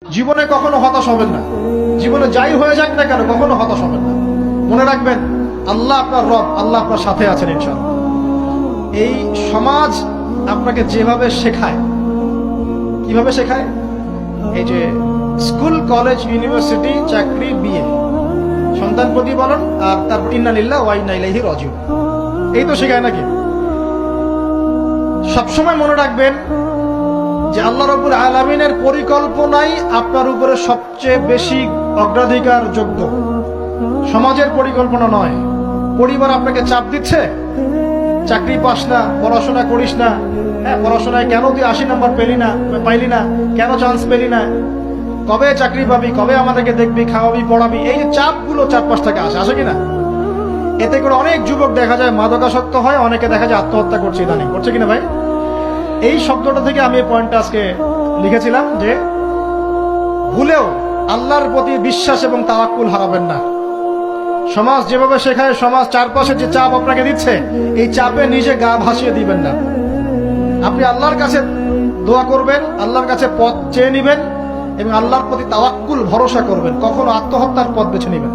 জীবনে কখনো হতাশ হবেন না। জীবনে যাই হয়ে যাক না কেন কখনো হতাশ হবেন না। মনে রাখবেন আল্লাহ আপনার রব, আল্লাহ আপনার সাথে আছেন ইনশাআল্লাহ। এই সমাজ আপনাকে যেভাবে শেখায়, কিভাবে শেখায়, এই যে স্কুল, কলেজ, ইউনিভার্সিটি, চাকরি, বিয়ে, সন্তান প্রতিপালন, আর তারপর ইন্না লিল্লাহি ওয়া ইন্না ইলাইহি রাজিউন, এই তো শেখায় নাকি? সবসময় মনে রাখবেন যে আল্লাহ রাব্বুল আলামিনের পরিকল্পনাই আপনার উপরে সবচেয়ে বেশি অগ্রাধিকার যোগ্য, সমাজের পরিকল্পনা নয়। পরিবার আপনাকে চাপ দিচ্ছে, চাকরি পাস না, পড়াশোনা করিস না, হ্যাঁ পড়াশোনায় কেন তুই 80 নম্বর পাইলি না, কেন চান্স পেলি না, কবে চাকরি পাবি, কবে আমাদেরকে দেখবি, খাওয়াবি, পড়াবি, এই যে চাপগুলো চারপাশ থেকে আসে কিনা, এতে করে অনেক যুবক দেখা যায় মাদকাসক্ত হয়, অনেকে দেখা যায় আত্মহত্যা করছে ইদানিং, করছে কিনা ভাই? এই শব্দটা থেকে আমি এই পয়েন্টটা আজকে লিখেছিলাম যে ভুলেও আল্লাহর প্রতি বিশ্বাস এবং তাওয়াক্কুল হারাবেন না। সমাজ যেভাবে শেখায়, সমাজ চারপাশে যে চাপ আপনাকে দিচ্ছে, এই চাপে নিজে গা ভাসিয়ে দিবেন না। আপনি আল্লাহর কাছে দোয়া করবেন, আল্লাহর কাছে পথ চেয়ে নিবেন এবং আল্লাহর প্রতি তাওয়াক্কুল ভরসা করবেন, কখনো আত্মহত্যার পথ বেছে নিবেন।